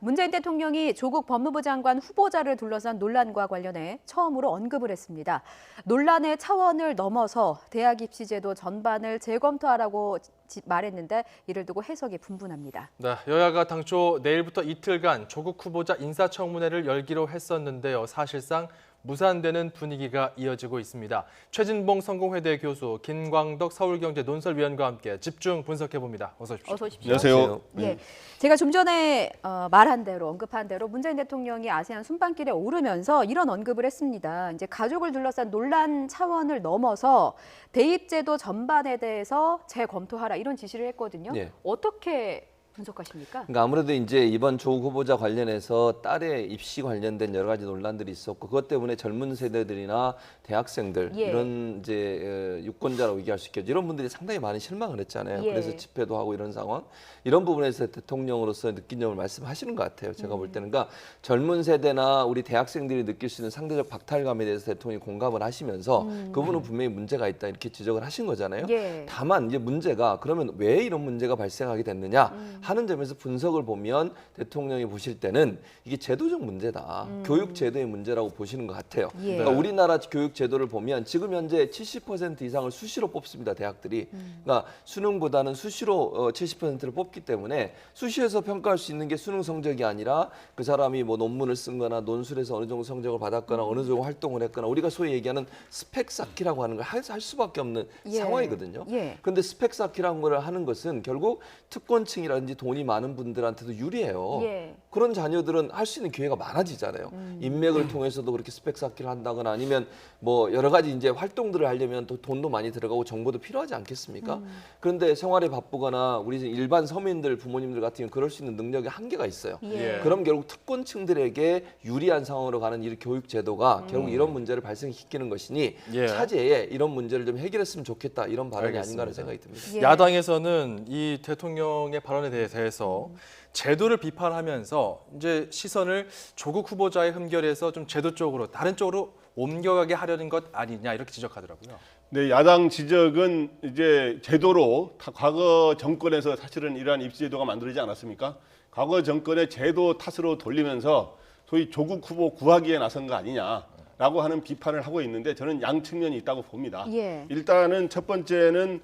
문재인 대통령이 조국 법무부 장관 후보자를 둘러싼 논란과 관련해 처음으로 언급을 했습니다. 논란의 차원을 넘어서 대학 입시제도 전반을 재검토하라고 말했는데 이를 두고 해석이 분분합니다. 네, 여야가 당초 내일부터 이틀간 조국 후보자 인사청문회를 열기로 했었는데요. 사실상 무산되는 분위기가 이어지고 있습니다. 최진봉 성공회대 교수, 김광덕 서울경제 논설위원과 함께 집중 분석해봅니다. 어서 오십시오. 어서 오십시오. 안녕하세요. 예, 제가 좀 전에 말한 대로 언급한 대로 문재인 대통령이 아세안 순방길에 오르면서 이런 언급을 했습니다. 이제 가족을 둘러싼 논란 차원을 넘어서 대입제도 전반에 대해서 재검토하라 이런 지시를 했거든요. 예. 어떻게 분석하십니까? 그러니까 아무래도 이제 이번 조국 후보자 관련해서 딸의 입시 관련된 여러 가지 논란들이 있었고 그것 때문에 젊은 세대들이나 대학생들 예. 이런 이제 유권자라고 얘기할 수 있겠죠. 이런 분들이 상당히 많은 실망을 했잖아요. 예. 그래서 집회도 하고 이런 상황. 이런 부분에서 대통령으로서 느낀 점을 말씀하시는 것 같아요. 제가 볼 때는. 그러니까 젊은 세대나 우리 대학생들이 느낄 수 있는 상대적 박탈감에 대해서 대통령이 공감을 하시면서 그분은 분명히 문제가 있다 이렇게 지적을 하신 거잖아요. 예. 다만 이제 문제가 그러면 왜 이런 문제가 발생하게 됐느냐 하는 점에서 분석을 보면 대통령이 보실 때는 이게 제도적 문제다. 교육 제도의 문제라고 보시는 것 같아요. 예. 그러니까 우리나라 교육 제도를 보면 지금 현재 70% 이상을 수시로 뽑습니다. 대학들이. 그러니까 수능보다는 수시로 70%를 뽑기 때문에 수시에서 평가할 수 있는 게 수능 성적이 아니라 그 사람이 뭐 논문을 쓴 거나 논술에서 어느 정도 성적을 받았거나 어느 정도 활동을 했거나 우리가 소위 얘기하는 스펙 쌓기라고 하는 걸 할 수밖에 없는 예. 상황이거든요. 예. 그런데 스펙 쌓기라는 걸 하는 것은 결국 특권층이라든지 돈이 많은 분들한테도 유리해요. 예. 그런 자녀들은 할 수 있는 기회가 많아지잖아요. 인맥을 통해서도 그렇게 스펙 쌓기를 한다거나 아니면 뭐 여러 가지 이제 활동들을 하려면 또 돈도 많이 들어가고 정보도 필요하지 않겠습니까? 그런데 생활에 바쁘거나 우리 일반 서민들 부모님들 같은 경우는 그럴 수 있는 능력이 한계가 있어요. 예. 그럼 결국 특권층들에게 유리한 상황으로 가는 이 교육 제도가 결국 이런 문제를 발생시키는 것이니 예. 차제에 이런 문제를 좀 해결했으면 좋겠다 이런 발언이 알겠습니다. 아닌가 하는 생각이 듭니다. 예. 야당에서는 이 대통령의 발언에 대해서 제도를 비판하면서 이제 시선을 조국 후보자의 흠결에서 좀 제도 쪽으로 다른 쪽으로 옮겨가게 하려는 것 아니냐 이렇게 지적하더라고요. 네, 야당 지적은 이제 제도로 과거 정권에서 사실은 이러한 입시제도가 만들어지지 않았습니까? 과거 정권의 제도 탓으로 돌리면서 소위 조국 후보 구하기에 나선 거 아니냐라고 하는 비판을 하고 있는데 저는 양 측면이 있다고 봅니다. 예. 일단은 첫 번째는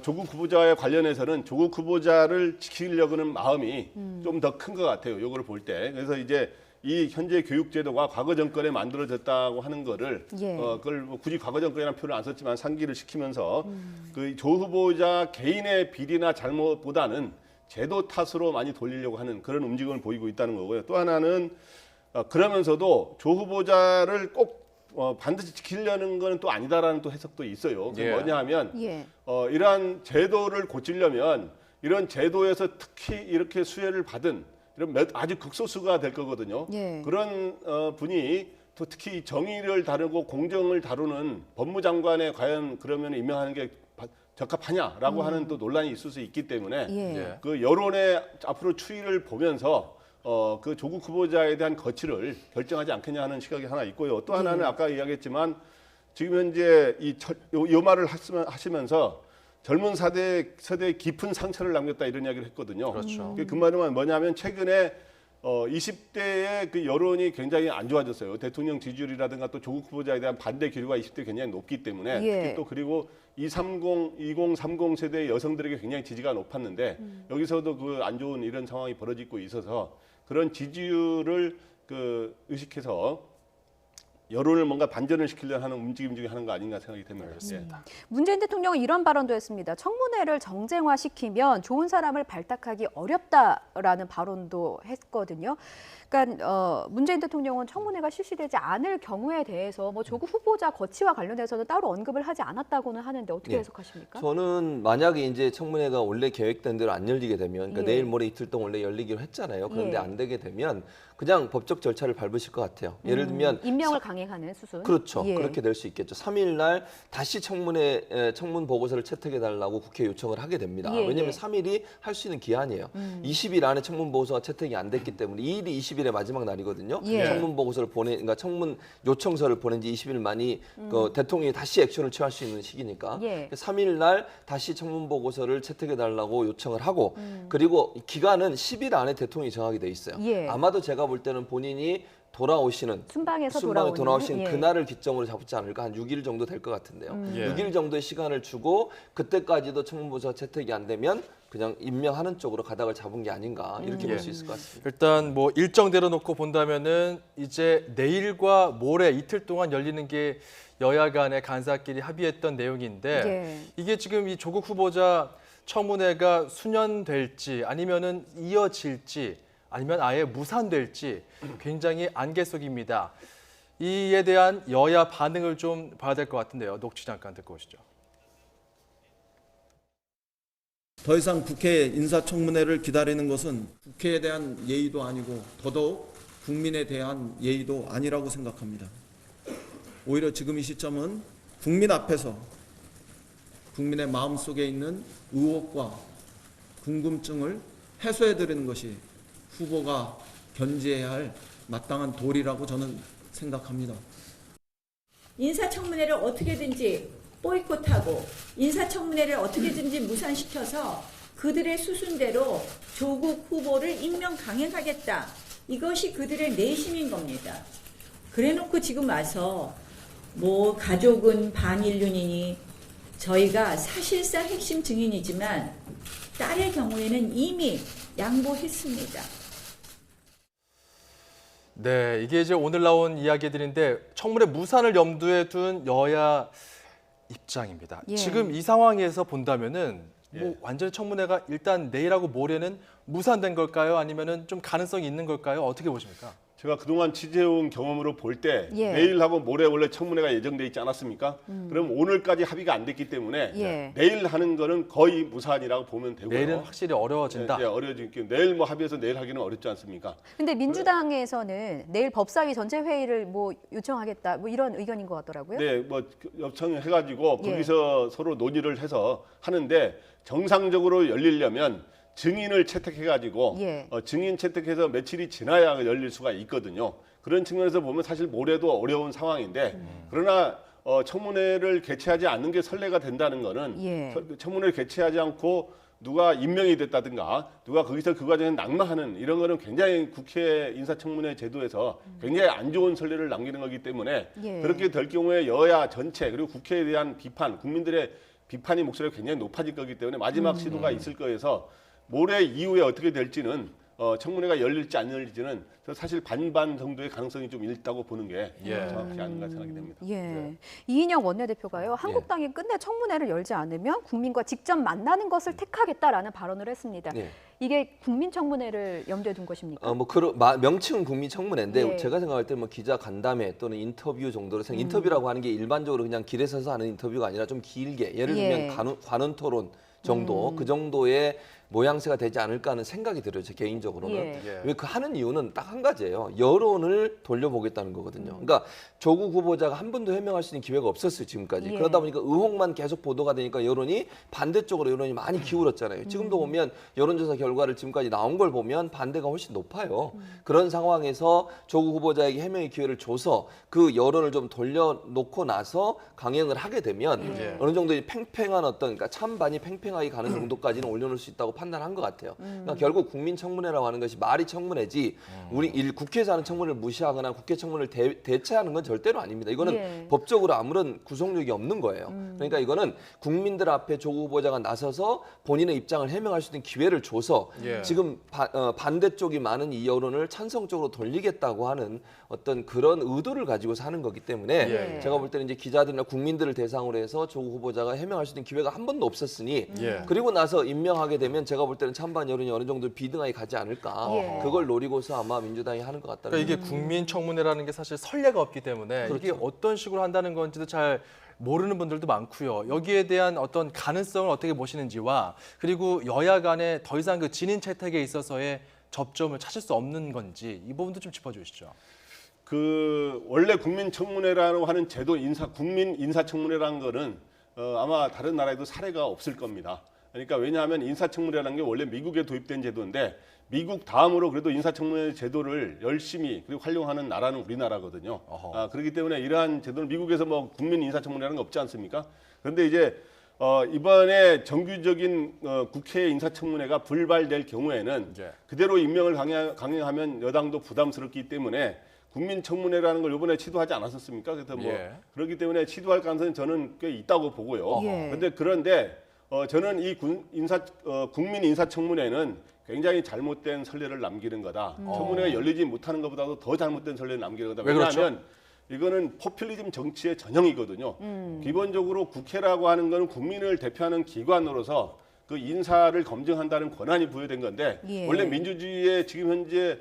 조국 후보자에 관련해서는 조국 후보자를 지키려고 하는 마음이 좀 더 큰 것 같아요. 요거를 볼 때. 그래서 이제 이 현재 교육제도가 과거 정권에 만들어졌다고 하는 거를 예. 그걸 뭐 굳이 과거 정권이라는 표현을 안 썼지만 상기를 시키면서 그 조 후보자 개인의 비리나 잘못보다는 제도 탓으로 많이 돌리려고 하는 그런 움직임을 보이고 있다는 거고요. 또 하나는 그러면서도 조 후보자를 꼭 반드시 지키려는 건 또 아니다라는 또 해석도 있어요. 그게 예. 뭐냐 하면 예. 이러한 제도를 고치려면 이런 제도에서 특히 이렇게 수혜를 받은 이런 아주 극소수가 될 거거든요. 예. 그런 분이 또 특히 정의를 다루고 공정을 다루는 법무장관에 과연 그러면 임명하는 게 적합하냐라고 하는 또 논란이 있을 수 있기 때문에 예. 예. 그 여론의 앞으로 추이를 보면서 그 조국 후보자에 대한 거취를 결정하지 않겠냐 하는 시각이 하나 있고요. 또 하나는 아까 이야기했지만 지금 현재 요 말을 하시면서 젊은 세대에 깊은 상처를 남겼다 이런 이야기를 했거든요. 그렇죠. 그 말은 뭐냐면 최근에 20대의 그 여론이 굉장히 안 좋아졌어요. 대통령 지지율이라든가 또 조국 후보자에 대한 반대 기류가 20대 굉장히 높기 때문에 예. 특히 또 그리고 2030 세대의 여성들에게 굉장히 지지가 높았는데 여기서도 그 안 좋은 이런 상황이 벌어지고 있어서 그런 지지율을 그 의식해서 여론을 뭔가 반전을 시키려는 하는 움직임 중에 하는 거 아닌가 생각이 됩니다. 알겠습니다. 문재인 대통령은 이런 발언도 했습니다. 청문회를 정쟁화시키면 좋은 사람을 발탁하기 어렵다라는 발언도 했거든요. 그러니까 문재인 대통령은 청문회가 실시되지 않을 경우에 대해서 뭐 조국 후보자 거취와 관련해서는 따로 언급을 하지 않았다고는 하는데 어떻게 예. 해석하십니까? 저는 만약에 이제 청문회가 원래 계획된 대로 안 열리게 되면 그러니까 예. 내일 모레 이틀 동안 원래 열리기로 했잖아요. 그런데 예. 안 되게 되면 그냥 법적 절차를 밟으실 것 같아요. 예를 들면 임명을 강행하는 수순. 그렇죠. 예. 그렇게 될 수 있겠죠. 3일 날 다시 청문 보고서를 채택해 달라고 국회에 요청을 하게 됩니다. 예, 왜냐하면 예. 3일이 할 수 있는 기한이에요. 20일 안에 청문 보고서가 채택이 안 됐기 때문에 2일이 20일의 마지막 날이거든요. 예. 청문 보고서를 그러니까 청문 요청서를 보낸 지 20일 만이 그 대통령이 다시 액션을 취할 수 있는 시기니까 예. 3일 날 다시 청문 보고서를 채택해 달라고 요청을 하고 그리고 기간은 10일 안에 대통령이 정하게 돼 있어요. 예. 아마도 제가 볼 때는 본인이 돌아오시는 순방에서 순방에 돌아오신 예. 그날을 기점으로 잡지 않을까. 한 6일 정도 될 것 같은데요. 예. 6일 정도의 시간을 주고 그때까지도 청문보고서 채택이 안 되면 그냥 임명하는 쪽으로 가닥을 잡은 게 아닌가 이렇게 볼 수 있을 것 같습니다. 일단 뭐 일정대로 놓고 본다면은 이제 내일과 모레 이틀 동안 열리는 게 여야 간의 간사끼리 합의했던 내용인데 예. 이게 지금 이 조국 후보자 청문회가 수년될지 아니면은 이어질지 아니면 아예 무산될지 굉장히 안개 속입니다. 이에 대한 여야 반응을 좀 봐야 될 것 같은데요. 녹취 잠깐 듣고 오시죠. 더 이상 국회 인사청문회를 기다리는 것은 국회에 대한 예의도 아니고 더더욱 국민에 대한 예의도 아니라고 생각합니다. 오히려 지금 이 시점은 국민 앞에서 국민의 마음속에 있는 의혹과 궁금증을 해소해드리는 것이 후보가 견지해야 할 마땅한 도리라고 저는 생각합니다. 인사청문회를 어떻게든지 보이콧하고 인사청문회를 어떻게든지 무산시켜서 그들의 수순대로 조국 후보를 임명 강행하겠다. 이것이 그들의 내심인 겁니다. 그래놓고 지금 와서 뭐 가족은 반인륜이니 저희가 사실상 핵심 증인이지만 딸의 경우에는 이미 양보했습니다. 네, 이게 이제 오늘 나온 이야기들인데 청문회 무산을 염두에 둔 여야 입장입니다. 예. 지금 이 상황에서 본다면은 뭐 완전히 청문회가 일단 내일하고 모레는 무산된 걸까요? 아니면은 좀 가능성이 있는 걸까요? 어떻게 보십니까? 제가 그동안 취재해온 경험으로 볼 때 예. 내일하고 모레 원래 청문회가 예정돼 있지 않았습니까? 그럼 오늘까지 합의가 안 됐기 때문에 예. 내일 하는 거는 거의 무산이라고 보면 되고요. 내일은 확실히 어려워진다. 예, 어려워지기 내일 뭐 합의해서 내일 하기는 어렵지 않습니까? 근데 민주당에서는 내일 법사위 전체 회의를 뭐 요청하겠다 뭐 이런 의견인 것 같더라고요. 네, 뭐 요청해가지고 예. 거기서 서로 논의를 해서 하는데 정상적으로 열리려면 증인을 채택해가지고 예. 증인 채택해서 며칠이 지나야 열릴 수가 있거든요. 그런 측면에서 보면 사실 모레도 어려운 상황인데 그러나 청문회를 개최하지 않는 게 선례가 된다는 거는 예. 청문회를 개최하지 않고 누가 임명이 됐다든가 누가 거기서 그 과정에 낙마하는 이런 거는 굉장히 국회 인사청문회 제도에서 굉장히 안 좋은 선례를 남기는 거기 때문에 예. 그렇게 될 경우에 여야 전체 그리고 국회에 대한 비판, 국민들의 비판의 목소리가 굉장히 높아질 거기 때문에 마지막 시도가 있을 거여서 모레 이후에 어떻게 될지는 청문회가 열릴지 안 열릴지는 사실 반반 정도의 가능성이 좀 있다고 보는 게 예. 정확히 아닌가 생각이 됩니다. 예. 이인영 원내대표가요. 한국당이 끝내 청문회를 열지 않으면 국민과 직접 만나는 것을 택하겠다라는 발언을 했습니다. 네. 이게 국민청문회를 염두에 둔 것입니까? 명칭은 국민청문회인데 예. 제가 생각할 때 뭐 기자 간담회 또는 인터뷰 정도로 인터뷰라고 하는 게 일반적으로 그냥 길에 서서 하는 인터뷰가 아니라 좀 길게 예를 예. 들면 관훈 토론 정도 그 정도의 모양새가 되지 않을까 하는 생각이 들어요. 제 개인적으로는. 예. 왜 그 하는 이유는 딱 한 가지예요. 여론을 돌려보겠다는 거거든요. 그러니까 조국 후보자가 한 번도 해명할 수 있는 기회가 없었어요. 지금까지. 예. 그러다 보니까 의혹만 계속 보도가 되니까 여론이 반대쪽으로 여론이 많이 기울었잖아요. 지금도 보면 여론조사 결과를 지금까지 나온 걸 보면 반대가 훨씬 높아요. 그런 상황에서 조국 후보자에게 해명의 기회를 줘서 그 여론을 좀 돌려놓고 나서 강행을 하게 되면 예. 어느 정도 팽팽한 그러니까 찬반이 팽팽하게 가는 정도까지는 올려놓을 수 있다고 판단한 것 같아요. 그러니까 결국 국민청문회라고 하는 것이 말이 청문회지 우리 국회에서 하는 청문회를 무시하거나 국회 청문회를 대체하는 건 절대로 아닙니다. 이거는 예. 법적으로 아무런 구속력이 없는 거예요. 그러니까 이거는 국민들 앞에 조국 후보자가 나서서 본인의 입장을 해명할 수 있는 기회를 줘서 예. 지금 반대쪽이 많은 이 여론을 찬성 쪽으로 돌리겠다고 하는 어떤 그런 의도를 가지고서 하는 거기 때문에 예. 제가 볼 때는 이제 기자들이나 국민들을 대상으로 해서 조국 후보자가 해명할 수 있는 기회가 한 번도 없었으니 예. 그리고 나서 임명하게 되면 제가 볼 때는 찬반 여론이 어느 정도 비등하게 가지 않을까. 예. 그걸 노리고서 아마 민주당이 하는 것 같다는 그러니까 이게 국민청문회라는 게 사실 선례가 없기 때문에 이게 어떤 식으로 한다는 건지도 잘 모르는 분들도 많고요. 여기에 대한 어떤 가능성을 어떻게 보시는지와 그리고 여야 간에 더 이상 그 진인 채택에 있어서의 접점을 찾을 수 없는 건지 이 부분도 좀 짚어주시죠. 그 원래 국민청문회라고 하는 제도 국민 인사청문회라는 거는 아마 다른 나라에도 사례가 없을 겁니다. 그러니까 왜냐하면 인사청문회라는 게 원래 미국에 도입된 제도인데 미국 다음으로 그래도 인사청문회 제도를 열심히 그리고 활용하는 나라는 우리나라거든요. 그렇기 때문에 이러한 제도는 미국에서 뭐 국민 인사청문회라는 거 없지 않습니까? 그런데 이제 이번에 정규적인 국회 인사청문회가 불발될 경우에는 그대로 임명을 강행하면 여당도 부담스럽기 때문에 국민청문회라는 걸 이번에 시도하지 않았었습니까? 그래서 뭐 그렇기 때문에 시도할 가능성은 저는 꽤 있다고 보고요. 그런데 저는 이 국민 인사청문회는 굉장히 잘못된 선례를 남기는 거다. 청문회가 열리지 못하는 것보다도 더 잘못된 선례를 남기는 거다. 왜냐하면 이거는 포퓰리즘 정치의 전형이거든요. 기본적으로 국회라고 하는 것은 국민을 대표하는 기관으로서 그 인사를 검증한다는 권한이 부여된 건데 원래 민주주의의 지금 현재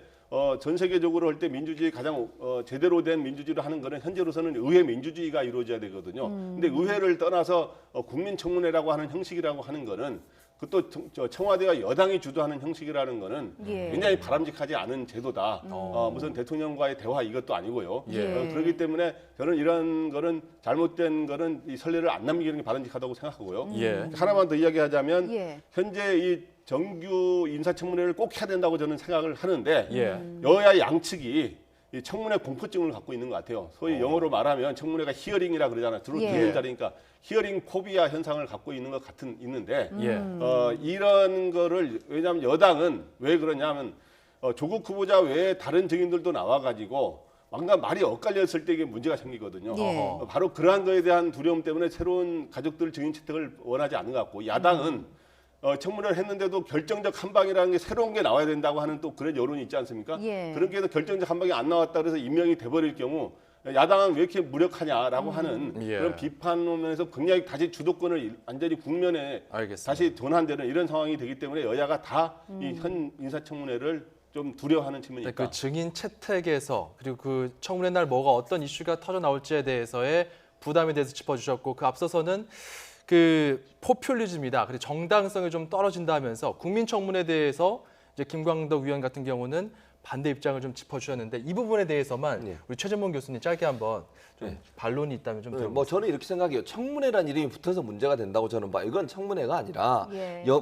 전 세계적으로 할 때 민주주의 가장 제대로 된 민주주의를 하는 거는 현재로서는 의회 민주주의가 이루어져야 되거든요. 근데 의회를 떠나서 국민청문회라고 하는 형식이라고 하는 거는 그것도 청와대와 여당이 주도하는 형식이라는 거는 굉장히 바람직하지 않은 제도다. 무슨 대통령과의 대화 이것도 아니고요. 그렇기 때문에 저는 이런 거는 잘못된 거는 이 선례를 안 남기는 게 바람직하다고 생각하고요. 하나만 더 이야기하자면 현재 이 정규 인사청문회를 꼭 해야 된다고 저는 생각을 하는데 여야 양측이 이 청문회 공포증을 갖고 있는 것 같아요. 소위 영어로 말하면 청문회가 히어링이라 그러잖아요. 주로 듣는 자리니까 히어링 포비아 현상을 갖고 있는 것 있는데 이런 거를 왜냐하면 여당은 왜 그러냐면 조국 후보자 외에 다른 증인들도 나와가지고 뭔가 말이 엇갈렸을 때 이게 문제가 생기거든요. 바로 그러한 거에 대한 두려움 때문에 새로운 가족들 증인 채택을 원하지 않는 것 같고 야당은 청문회를 했는데도 결정적 한방이라는 게 새로운 게 나와야 된다고 하는 또 그런 여론이 있지 않습니까? 그렇게 해서 결정적 한방이 안 나왔다 그래서 임명이 돼버릴 경우 야당은 왜 이렇게 무력하냐라고 하는 그런 비판론에서 굉장히 다시 주도권을 완전히 국면에 다시 전환되는 이런 상황이 되기 때문에 여야가 다 이 현 인사청문회를 좀 두려워하는 측면이 있다. 그 증인 채택에서 그리고 그 청문회 날 뭐가 어떤 이슈가 터져 나올지에 대해서의 부담에 대해서 짚어주셨고 그 앞서서는 그 포퓰리즘이다. 그리고 정당성이 좀 떨어진다면서 국민청문회에 대해서 이제 김광덕 위원 같은 경우는 반대 입장을 좀 짚어주셨는데 이 부분에 대해서만 우리 최진봉 교수님 짧게 한번 좀 반론이 있다면 좀 들어보세요. 뭐 저는 이렇게 생각해요. 청문회란 이름이 붙어서 문제가 된다고 저는 봐요. 이건 청문회가 아니라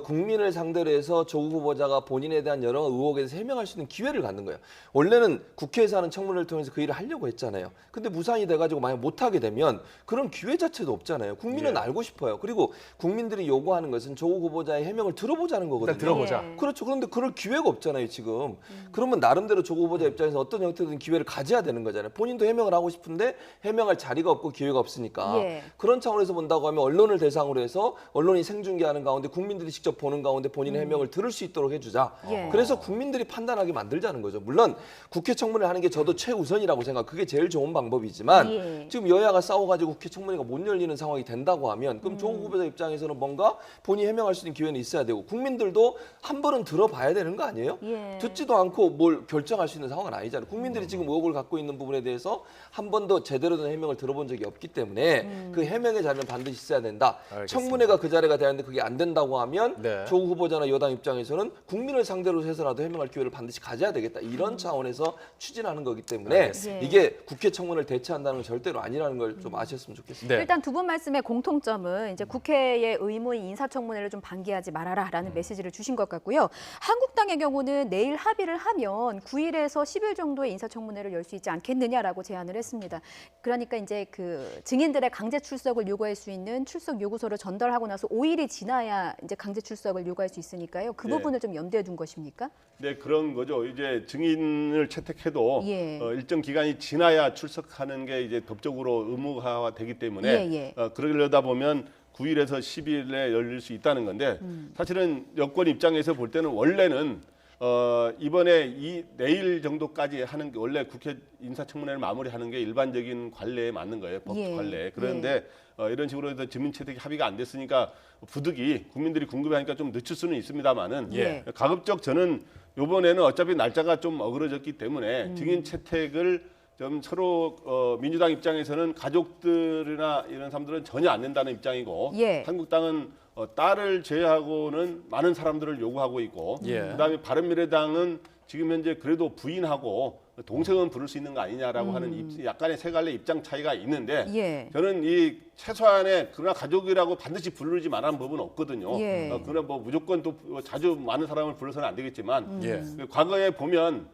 국민을 상대로 해서 조국 후보자가 본인에 대한 여러 의혹에 대해서 해명할 수 있는 기회를 갖는 거예요. 원래는 국회에서 하는 청문회를 통해서 그 일을 하려고 했잖아요. 근데 무산이 돼가지고 만약 못하게 되면 그런 기회 자체도 없잖아요. 국민은 알고 싶어요. 그리고 국민들이 요구하는 것은 조국 후보자의 해명을 들어보자는 거거든요. 일단 들어보자. 그렇죠. 그런데 그럴 기회가 없잖아요, 지금. 그러면 나름대로 조국 후보자 입장에서 어떤 형태든 기회를 가져야 되는 거잖아요. 본인도 해명을 하고 싶은데 해명할 자리가 없고 기회가 없으니까. 그런 차원에서 본다고 하면 언론을 대상으로 해서 언론이 생중계하는 가운데 국민들이 직접 보는 가운데 본인의 해명을 들을 수 있도록 해주자. 그래서 국민들이 판단하게 만들자는 거죠. 물론 국회 청문회를 하는 게 저도 최우선이라고 생각. 그게 제일 좋은 방법이지만 지금 여야가 싸워가지고 국회 청문회가 못 열리는 상황이 된다고 하면 그럼 조국 후보자 입장에서는 뭔가 본인이 해명할 수 있는 기회는 있어야 되고 국민들도 한 번은 들어봐야 되는 거 아니에요? 듣지도 않고 뭘 결정할 수 있는 상황은 아니잖아요. 국민들이 지금 의혹을 갖고 있는 부분에 대해서 한 번도 제대로 된 해명을 들어본 적이 없기 때문에 그 해명의 자리는 반드시 있어야 된다. 알겠습니다. 청문회가 그 자리가 돼야 하는데 그게 안 된다고 하면 조국 후보자나 여당 입장에서는 국민을 상대로 해서라도 해명할 기회를 반드시 가져야 되겠다. 이런 차원에서 추진하는 거기 때문에 이게 국회 청문회를 대체한다는 건 절대로 아니라는 걸 좀 아셨으면 좋겠습니다. 일단 두 분 말씀의 공통점은 이제 국회의 의무인 인사청문회를 좀 방기하지 말아라라는 메시지를 주신 것 같고요. 한국당의 경우는 내일 합의를 하면 9일에서 10일 정도의 인사청문회를 열 수 있지 않겠느냐라고 제안을 했습니다. 그러니까 이제 그 증인들의 강제 출석을 요구할 수 있는 출석 요구서를 전달하고 나서 5일이 지나야 이제 강제 출석을 요구할 수 있으니까요. 그 부분을 좀 염두에 둔 것입니까? 네, 그런 거죠. 이제 증인을 채택해도 일정 기간이 지나야 출석하는 게 이제 법적으로 의무화되기 때문에 그러려다 보면 9일에서 10일에 열릴 수 있다는 건데 사실은 여권 입장에서 볼 때는 원래는 이번에 내일 정도까지 하는 게 원래 국회 인사청문회를 마무리하는 게 일반적인 관례에 맞는 거예요. 법 관례. 그런데 이런 식으로 해서 증인 채택이 합의가 안 됐으니까 부득이 국민들이 궁금해하니까 좀 늦출 수는 있습니다만은 가급적 저는 이번에는 어차피 날짜가 좀 어그러졌기 때문에 증인 채택을 좀 서로 민주당 입장에서는 가족들이나 이런 사람들은 전혀 안 된다는 입장이고 한국당은 딸을 제외하고는 많은 사람들을 요구하고 있고 그다음에 바른미래당은 지금 현재 그래도 부인하고 동생은 부를 수 있는 거 아니냐라고 하는 약간의 세 갈래 입장 차이가 있는데 예. 저는 이 최소한의 그러나 가족이라고 반드시 부르지 말라는 법은 없거든요. 예. 그러나 뭐 무조건 또 자주 많은 사람을 불러서는 안 되겠지만 예. 과거에 보면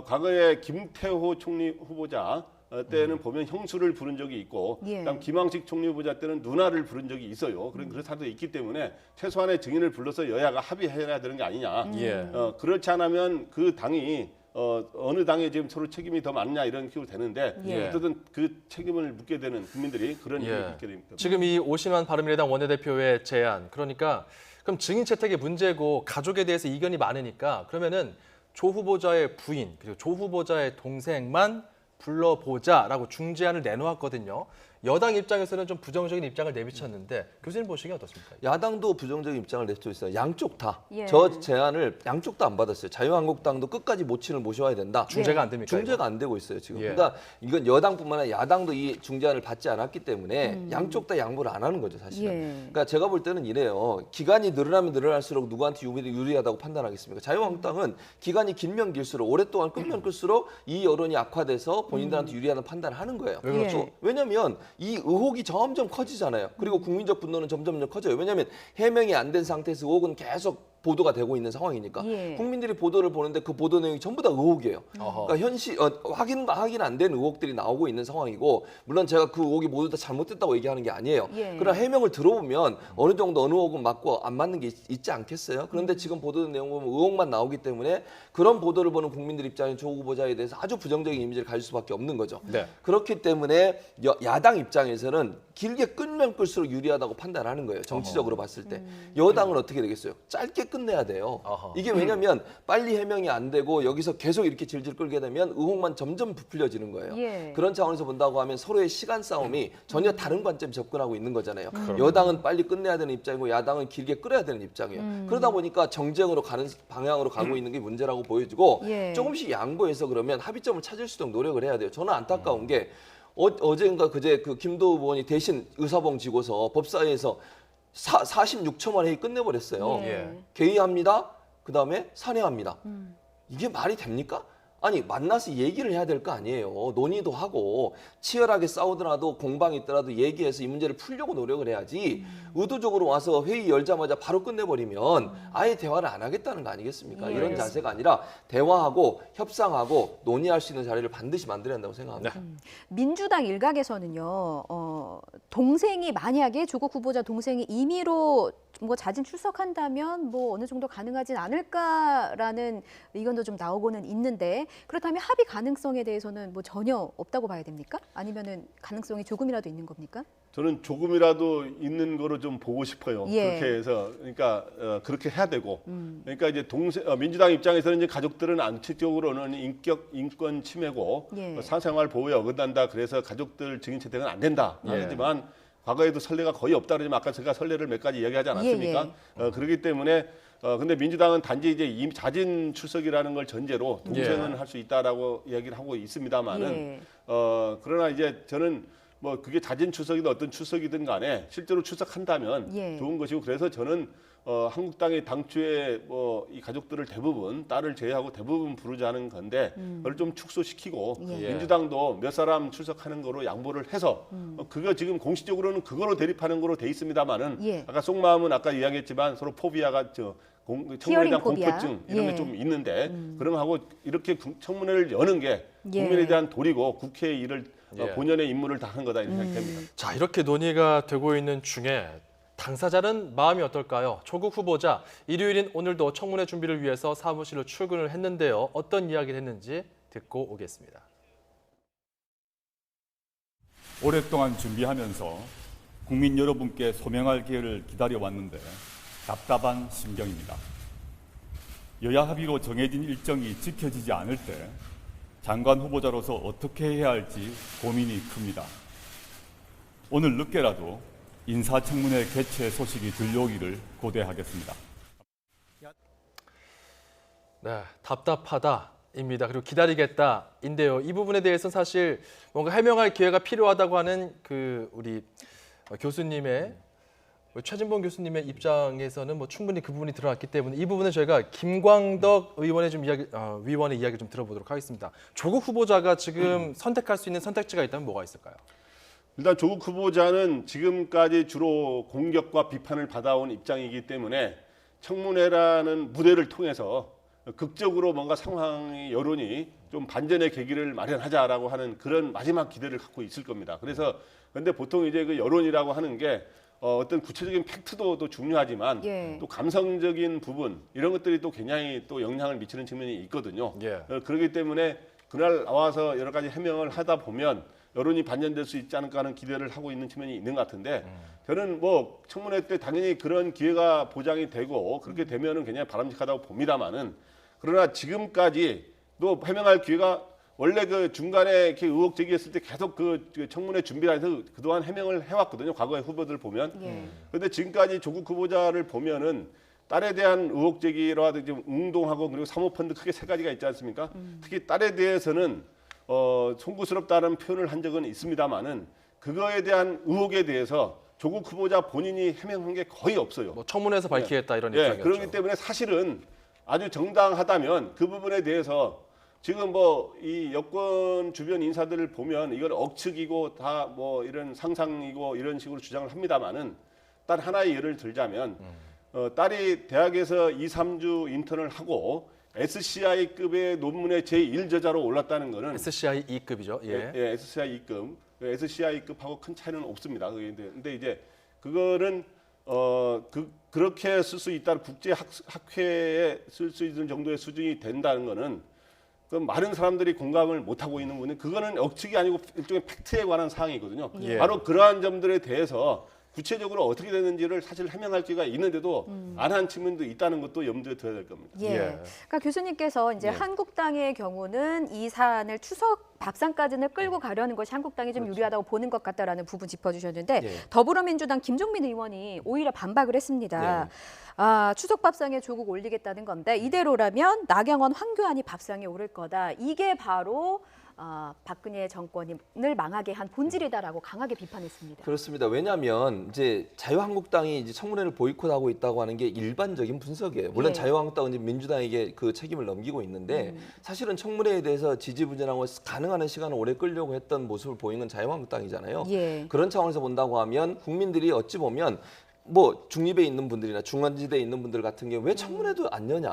과거에 김태호 총리 후보자 때는 보면 형수를 부른 적이 있고 예. 그다음 김황식 총리 후보자 때는 누나를 부른 적이 있어요. 그런 사람도 있기 때문에 최소한의 증인을 불러서 여야가 합의해야 되는 게 아니냐. 예. 그렇지 않으면 그 당이 어느 당에 지금 서로 책임이 더 많냐 이런 식으로 되는데 예. 어쨌든 그 책임을 묻게 되는 국민들이 그런 예. 일이 있게 됩니다. 지금 이 오신환 바른미래당 원내대표의 제안, 그러니까 그럼 증인 채택이 문제고 가족에 대해서 이견이 많으니까 그러면은 조 후보자의 부인 그리고 조 후보자의 동생만 불러보자라고 중재안을 내놓았거든요. 여당 입장에서는 좀 부정적인 입장을 내비쳤는데 교수님 보시기에 어떻습니까? 야당도 부정적인 입장을 내비치고 있어요. 양쪽 다. 예. 저 제안을 양쪽 다 안 받았어요. 자유한국당도 끝까지 모친을 모셔야 된다. 중재가 안 됩니까? 중재가 안 되고 있어요 지금. 예. 그러니까 이건 여당뿐만 아니라 야당도 이 중재안을 받지 않았기 때문에 양쪽 다 양보를 안 하는 거죠 사실은. 예. 그러니까 제가 볼 때는 이래요. 기간이 늘어나면 늘어날수록 누구한테 유리하다고 판단하겠습니까? 자유한국당은 기간이 길면 길수록 오랫동안 끌면 끌수록 이 여론이 악화돼서 본인들한테 유리하다는 판단을 하는 거예요. 왜 그렇죠? 예. 왜냐하면 이 의혹이 점점 커지잖아요. 그리고 국민적 분노는 점점 커져요. 왜냐하면 해명이 안 된 상태에서 의혹은 계속 보도가 되고 있는 상황이니까 예. 국민들이 보도를 보는데 그 보도 내용이 전부 다 의혹이에요. 어허. 그러니까 확인 안 된 의혹들이 나오고 있는 상황이고 물론 제가 그 의혹이 모두 다 잘못됐다고 얘기하는 게 아니에요. 예. 그러나 해명을 들어보면 어느 정도 어느 의혹은 맞고 안 맞는 게 있지 않겠어요? 그런데 지금 보도된 내용 보면 의혹만 나오기 때문에 그런 보도를 보는 국민들 입장에 조 후보자에 대해서 아주 부정적인 이미지를 가질 수밖에 없는 거죠. 네. 그렇기 때문에 야당 입장에서는 길게 끌면 끌수록 유리하다고 판단하는 거예요. 정치적으로 봤을 때. 여당은 어떻게 되겠어요? 짧게 끝내야 돼요. 어허. 이게 왜냐하면 빨리 해명이 안 되고 여기서 계속 이렇게 질질 끌게 되면 의혹만 점점 부풀려지는 거예요. 예. 그런 차원에서 본다고 하면 서로의 시간 싸움이 전혀 다른 관점 접근하고 있는 거잖아요. 여당은 빨리 끝내야 되는 입장이고 야당은 길게 끌어야 되는 입장이에요. 그러다 보니까 정쟁으로 가는 방향으로 가고 있는 게 문제라고 보여지고 예. 조금씩 양보해서 그러면 합의점을 찾을 수 있도록 노력을 해야 돼요. 저는 안타까운 게 어제인가 그제 그 김도우 의원이 대신 의사봉 지고서 법사위에서 46초만 회의 끝내버렸어요. 예. 개의합니다. 그다음에 산회합니다. 이게 말이 됩니까? 아니 만나서 얘기를 해야 될 거 아니에요. 논의도 하고 치열하게 싸우더라도 공방이 있더라도 얘기해서 이 문제를 풀려고 노력을 해야지 의도적으로 와서 회의 열자마자 바로 끝내버리면 아예 대화를 안 하겠다는 거 아니겠습니까? 예. 이런 자세가 아니라 대화하고 협상하고 논의할 수 있는 자리를 반드시 만들어야 한다고 생각합니다. 민주당 일각에서는요, 동생이 만약에 조국 후보자 동생이 임의로 뭐 자진 출석한다면 뭐 어느 정도 가능하진 않을까라는 의견도 좀 나오고는 있는데 그렇다면 합의 가능성에 대해서는 뭐 전혀 없다고 봐야 됩니까? 아니면은 가능성이 조금이라도 있는 겁니까? 저는 조금이라도 있는 거로 좀 보고 싶어요. 예. 그렇게 해서 그러니까 그렇게 해야 되고 그러니까 이제 민주당 입장에서는 이제 가족들은 안치적으로는 인권 침해고 예. 사생활 보호에 어긋난다. 그래서 가족들 증인 채택은 안 된다. 예. 하지만 과거에도 선례가 거의 없다 그러지만 아까 제가 선례를 몇 가지 이야기하지 않았습니까? 그렇기 때문에 근데 민주당은 단지 이제 자진 출석이라는 걸 전제로 동생은 할 수 있다라고 이야기를 하고 있습니다만은 예. 그러나 이제 저는 뭐 그게 자진 출석이든 어떤 출석이든 간에 실제로 출석한다면 예. 좋은 것이고 그래서 저는 한국당이 당초에 뭐 이 가족들을 대부분 딸을 제외하고 대부분 부르자는 건데 그걸 좀 축소시키고 예. 민주당도 몇 사람 출석하는 거로 양보를 해서 그거 지금 공식적으로는 그거로 대립하는 거로 돼 있습니다만은 예. 아까 속마음은 아까 이야기했지만 서로 포비아가 청문회에 히어링 대한 포비아. 공포증 이런 예. 게 좀 있는데 그럼 하고 이렇게 청문회를 여는 게 예. 국민에 대한 도리고 국회의 일을 예. 본연의 임무를 다하는 거다 이렇게 생각됩니다. 자, 이렇게 논의가 되고 있는 중에 당사자는 마음이 어떨까요? 조국 후보자 일요일인 오늘도 청문회 준비를 위해서 사무실로 출근을 했는데요. 어떤 이야기를 했는지 듣고 오겠습니다. 오랫동안 준비하면서 국민 여러분께 소명할 기회를 기다려왔는데 답답한 심경입니다. 여야 합의로 정해진 일정이 지켜지지 않을 때 장관 후보자로서 어떻게 해야 할지 고민이 큽니다. 오늘 늦게라도 인사청문회 개최 소식이 들려오기를 고대하겠습니다. 네, 답답하다입니다. 그리고 기다리겠다인데요. 이 부분에 대해서는 사실 뭔가 해명할 기회가 필요하다고 하는 그 우리 교수님의 최진봉 교수님의 입장에서는 뭐 충분히 그 부분이 드러났기 때문에 이 부분은 저희가 김광덕 의원의 위원의 이야기 좀 들어보도록 하겠습니다. 조국 후보자가 지금 선택할 수 있는 선택지가 있다면 뭐가 있을까요? 일단 조국 후보자는 지금까지 주로 공격과 비판을 받아온 입장이기 때문에 청문회라는 무대를 통해서 극적으로 뭔가 상황이 여론이 좀 반전의 계기를 마련하자라고 하는 그런 마지막 기대를 갖고 있을 겁니다. 그래서 근데 보통 이제 그 여론이라고 하는 게 어떤 구체적인 팩트도 또 중요하지만 예. 또 감성적인 부분 이런 것들이 또 굉장히 또 영향을 미치는 측면이 있거든요. 예. 그렇기 때문에 그날 나와서 여러 가지 해명을 하다 보면 여론이 반전될 수 있지 않을까 하는 기대를 하고 있는 측면이 있는 것 같은데 저는 뭐 청문회 때 당연히 그런 기회가 보장이 되고 그렇게 되면은 굉장히 바람직하다고 봅니다만은 그러나 지금까지도 해명할 기회가 원래 그 중간에 이렇게 의혹 제기했을 때 계속 그 청문회 준비를 해서 그동안 해명을 해왔거든요. 과거의 후보들 보면. 예. 그런데 지금까지 조국 후보자를 보면은 딸에 대한 의혹 제기라든지 웅동하고 그리고 사모펀드 크게 세 가지가 있지 않습니까? 특히 딸에 대해서는 송구스럽다는 표현을 한 적은 있습니다만은 그거에 대한 의혹에 대해서 조국 후보자 본인이 해명한 게 거의 없어요. 뭐 청문회에서 밝히겠다 이런 예, 입장이었죠. 그렇기 때문에 사실은 아주 정당하다면 그 부분에 대해서 지금 뭐 이 여권 주변 인사들을 보면 이걸 억측이고 다 뭐 이런 상상이고 이런 식으로 주장을 합니다만은 딱 하나의 예를 들자면 딸이 대학에서 2, 3주 인턴을 하고 SCI급의 논문의 제1저자로 올랐다는 거는 SCI 2급이죠. 예. 예, SCI 2급. SCI급하고 큰 차이는 없습니다. 근데 이제 그거는 그렇게 쓸 수 있다는 국제 학회에 쓸 수 있는 정도의 수준이 된다는 거는 그 많은 사람들이 공감을 못 하고 있는 부분은 그거는 억측이 아니고 일종의 팩트에 관한 사항이거든요. 예. 바로 그러한 점들에 대해서 구체적으로 어떻게 되는지를 사실 해명할 기회가 있는데도 안 한 측면도 있다는 것도 염두에 둬야 될 겁니다. 예. 예. 그러니까 교수님께서 이제 예. 한국당의 경우는 이 사안을 추석 밥상까지는 끌고 가려는 것이 한국당이 좀 유리하다고 보는 것 같다라는 부분 짚어주셨는데 예. 더불어민주당 김종민 의원이 오히려 반박을 했습니다. 아, 추석 밥상에 조국 올리겠다는 건데 이대로라면 나경원, 황교안이 밥상에 오를 거다. 이게 바로 박근혜 정권을 망하게 한 본질이다라고 강하게 비판했습니다. 그렇습니다. 왜냐하면 이제 자유한국당이 이제 청문회를 보이콧하고 있다고 하는 게 일반적인 분석이에요. 물론 예. 자유한국당은 이제 민주당에게 그 책임을 넘기고 있는데 사실은 청문회에 대해서 지지부진하고 가능한 시간을 오래 끌려고 했던 모습을 보이는 건 자유한국당이잖아요. 예. 그런 차원에서 본다고 하면 국민들이 어찌 보면 뭐 중립에 있는 분들이나 중간지대에 있는 분들 같은 경우 왜 청문회도 안 여냐.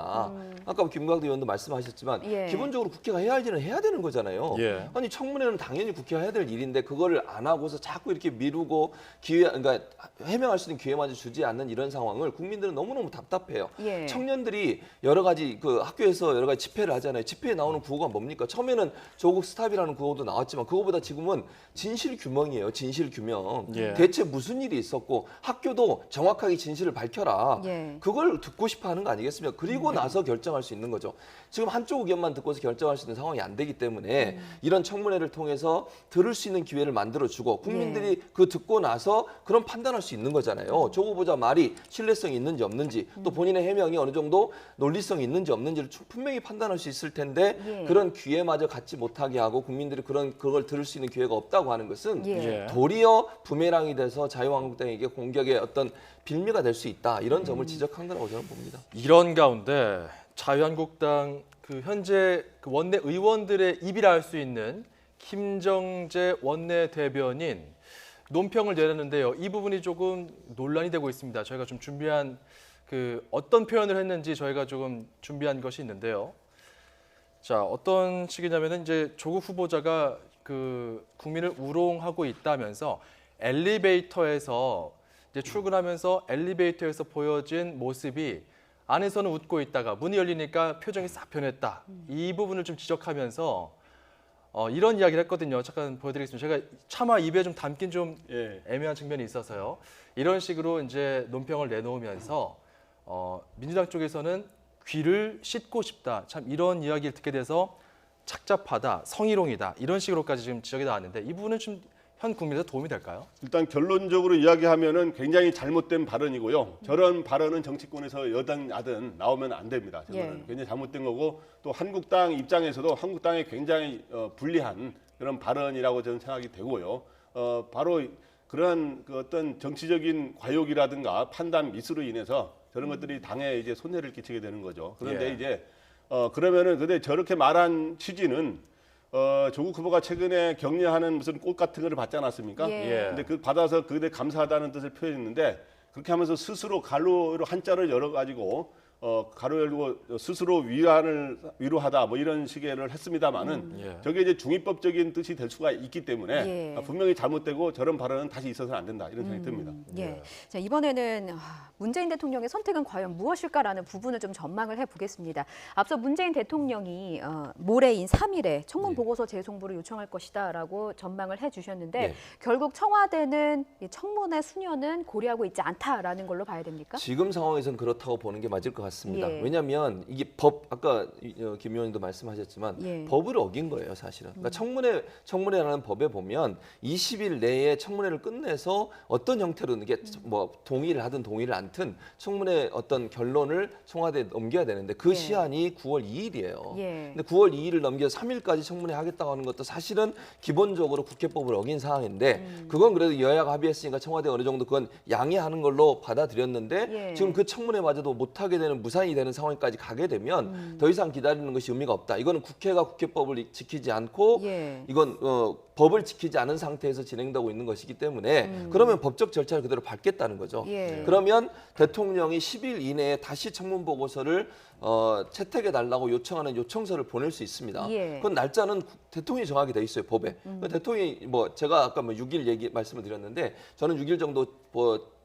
아까 김광도 의원도 말씀하셨지만 예. 기본적으로 국회가 해야 할 일은 해야 되는 거잖아요. 예. 아니 청문회는 당연히 국회가 해야 될 일인데 그거를 안 하고서 자꾸 이렇게 미루고 그러니까 해명할 수 있는 기회마저 주지 않는 이런 상황을 국민들은 너무너무 답답해요. 예. 청년들이 여러 가지 그 학교에서 여러 가지 집회를 하잖아요. 집회에 나오는 구호가 뭡니까? 처음에는 조국 스탑이라는 구호도 나왔지만 그거보다 지금은 진실 규명이에요. 진실 규명. 예. 대체 무슨 일이 있었고 학교도 정확하게 진실을 밝혀라. 예. 그걸 듣고 싶어 하는 거 아니겠습니까? 그리고 나서 결정할 수 있는 거죠. 지금 한쪽 의견만 듣고서 결정할 수 있는 상황이 안 되기 때문에 이런 청문회를 통해서 들을 수 있는 기회를 만들어주고 국민들이 그 듣고 나서 그런 판단할 수 있는 거잖아요. 조 후보자 말이 신뢰성이 있는지 없는지 또 본인의 해명이 어느 정도 논리성이 있는지 없는지를 분명히 판단할 수 있을 텐데 예. 그런 기회마저 갖지 못하게 하고 국민들이 그걸 들을 수 있는 기회가 없다고 하는 것은 예. 도리어 부메랑이 돼서 자유한국당에게 공격의 어떤 빌미가 될 수 있다. 이런 점을 지적한 거라고 저는 봅니다. 이런 가운데 자유한국당 그 현재 그 원내 의원들의 입이라 할 수 있는 김정재 원내 대변인 논평을 내렸는데요. 이 부분이 조금 논란이 되고 있습니다. 저희가 좀 준비한 그 어떤 표현을 했는지 저희가 조금 준비한 것이 있는데요. 자, 어떤 식이냐면은 이제 조국 후보자가 그 국민을 우롱하고 있다면서 엘리베이터에서 이제 출근하면서 엘리베이터에서 보여진 모습이 안에서는 웃고 있다가 문이 열리니까 표정이 싹 변했다. 이 부분을 좀 지적하면서 이런 이야기를 했거든요. 잠깐 보여드리겠습니다. 제가 차마 입에 좀 담긴 좀 예. 애매한 측면이 있어서요. 이런 식으로 이제 논평을 내놓으면서 민주당 쪽에서는 귀를 씻고 싶다. 참 이런 이야기를 듣게 돼서 착잡하다, 성희롱이다 이런 식으로까지 지금 지적이 나왔는데 이 부분은 좀 현 국민에서 도움이 될까요? 일단 결론적으로 이야기하면은 굉장히 잘못된 발언이고요. 저런 발언은 정치권에서 여당 야든 나오면 안 됩니다. 저는 예. 굉장히 잘못된 거고 또 한국당 입장에서도 한국당에 굉장히 불리한 그런 발언이라고 저는 생각이 되고요. 바로 그러한 그 어떤 정치적인 과욕이라든가 판단 미스로 인해서 저런 것들이 당에 이제 손해를 끼치게 되는 거죠. 그런데 예. 이제 그러면은 근데 저렇게 말한 취지는 조국 후보가 최근에 격려하는 무슨 꽃 같은 거를 받지 않았습니까? 예. 근데 그 받아서 그에 감사하다는 뜻을 표현했는데 그렇게 하면서 스스로 가로로 한자를 열어 가지고 가로 열고 스스로 위로하다 뭐 이런 식의를 했습니다만은 예. 저게 이제 중의법적인 뜻이 될 수가 있기 때문에 예. 분명히 잘못되고 저런 발언은 다시 있어서는 안 된다 이런 생각이 듭니다. 예. 자, 이번에는 문재인 대통령의 선택은 과연 무엇일까라는 부분을 좀 전망을 해보겠습니다. 앞서 문재인 대통령이 모레인 3일에 청문 보고서 재송부를 요청할 것이다라고 전망을 해주셨는데 예. 결국 청와대는 이 청문회 수년은 고려하고 있지 않다라는 걸로 봐야 됩니까? 지금 상황에서는 그렇다고 보는 게 맞을 것 같습니다. 예. 왜냐하면 이게 아까 김 의원님도 말씀하셨지만 예. 법을 어긴 거예요, 사실은. 그러니까 청문회라는 법에 보면 20일 내에 청문회를 끝내서 어떤 형태로든 이게 뭐 동의를 하든 동의를 않든 청문회 어떤 결론을 청와대에 넘겨야 되는데 그 예. 시한이 9월 2일이에요. 예. 근데 9월 2일을 넘겨서 3일까지 청문회 하겠다고 하는 것도 사실은 기본적으로 국회법을 어긴 사항인데 그건 그래도 여야가 합의했으니까 청와대 어느 정도 그건 양해하는 걸로 받아들였는데 예. 지금 그 청문회마저도 못하게 되는 무산이 되는 상황까지 가게 되면 더 이상 기다리는 것이 의미가 없다. 이거는 국회가 국회법을 지키지 않고 예. 이건 법을 지키지 않은 상태에서 진행되고 있는 것이기 때문에 그러면 법적 절차를 그대로 밟겠다는 거죠. 예. 그러면 대통령이 10일 이내에 다시 청문 보고서를 채택해 달라고 요청하는 요청서를 보낼 수 있습니다. 예. 그건 날짜는 대통령이 정하게 돼 있어요, 법에. 대통령이 뭐 제가 아까 뭐 6일 말씀을 드렸는데 저는 6일 정도